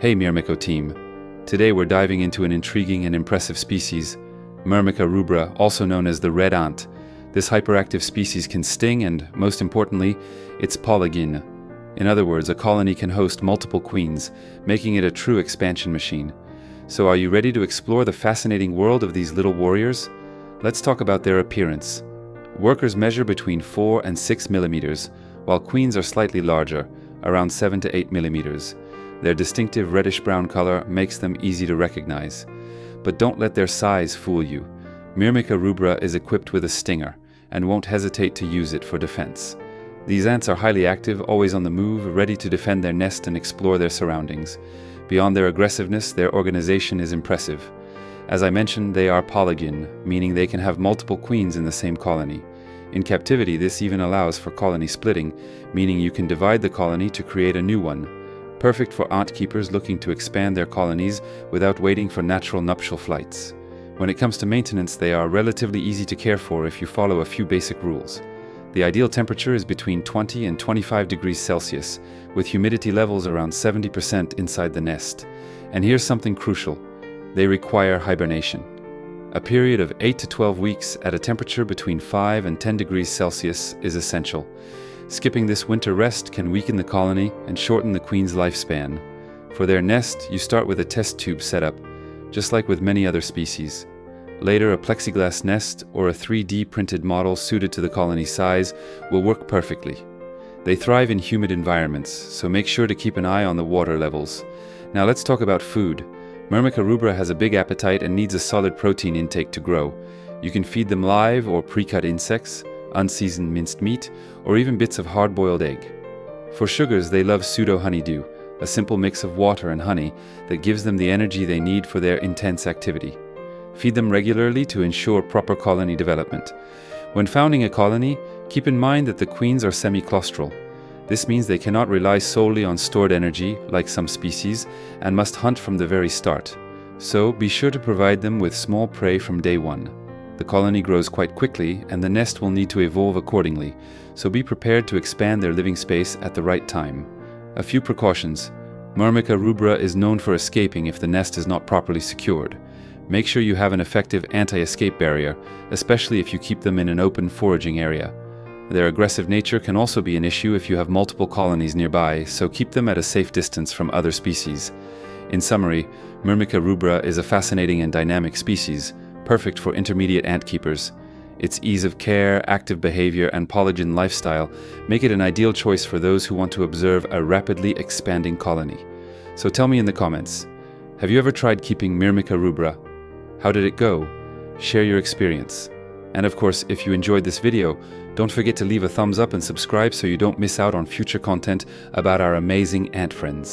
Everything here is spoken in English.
Hey Myrmica team! Today we're diving into an intriguing and impressive species, Myrmica Rubra, also known as the red ant. This hyperactive species can sting and, most importantly, it's polygyne. In other words, a colony can host multiple queens, making it a true expansion machine. So are you ready to explore the fascinating world of these little warriors? Let's talk about their appearance. Workers measure between 4 and 6 millimeters, while queens are slightly larger, around 7 to 8 millimeters. Their distinctive reddish-brown color makes them easy to recognize. But don't let their size fool you. Myrmica rubra is equipped with a stinger, and won't hesitate to use it for defense. These ants are highly active, always on the move, ready to defend their nest and explore their surroundings. Beyond their aggressiveness, their organization is impressive. As I mentioned, they are polygyne, meaning they can have multiple queens in the same colony. In captivity, this even allows for colony splitting, meaning you can divide the colony to create a new one. Perfect for ant keepers looking to expand their colonies without waiting for natural nuptial flights. When it comes to maintenance, they are relatively easy to care for if you follow a few basic rules. The ideal temperature is between 20 and 25 degrees Celsius, with humidity levels around 70% inside the nest. And here's something crucial. They require hibernation. A period of 8 to 12 weeks at a temperature between 5 and 10 degrees Celsius is essential. Skipping this winter rest can weaken the colony and shorten the queen's lifespan. For their nest, you start with a test tube setup, just like with many other species. Later, a plexiglass nest or a 3D printed model suited to the colony size will work perfectly. They thrive in humid environments, so make sure to keep an eye on the water levels. Now let's talk about food. Myrmica rubra has a big appetite and needs a solid protein intake to grow. You can feed them live or pre-cut insects, unseasoned minced meat, or even bits of hard-boiled egg. For sugars, they love pseudo-honeydew, a simple mix of water and honey that gives them the energy they need for their intense activity. Feed them regularly to ensure proper colony development. When founding a colony, keep in mind that the queens are semi-claustral. This means they cannot rely solely on stored energy, like some species, and must hunt from the very start. So be sure to provide them with small prey from day one. The colony grows quite quickly, and the nest will need to evolve accordingly, so be prepared to expand their living space at the right time. A few precautions. Myrmica rubra is known for escaping if the nest is not properly secured. Make sure you have an effective anti-escape barrier, especially if you keep them in an open foraging area. Their aggressive nature can also be an issue if you have multiple colonies nearby, so keep them at a safe distance from other species. In summary, Myrmica rubra is a fascinating and dynamic species, perfect for intermediate ant keepers. Its ease of care, active behavior, and polygyne lifestyle make it an ideal choice for those who want to observe a rapidly expanding colony. So tell me in the comments, have you ever tried keeping Myrmica rubra? How did it go? Share your experience. And of course, if you enjoyed this video, don't forget to leave a thumbs up and subscribe so you don't miss out on future content about our amazing ant friends.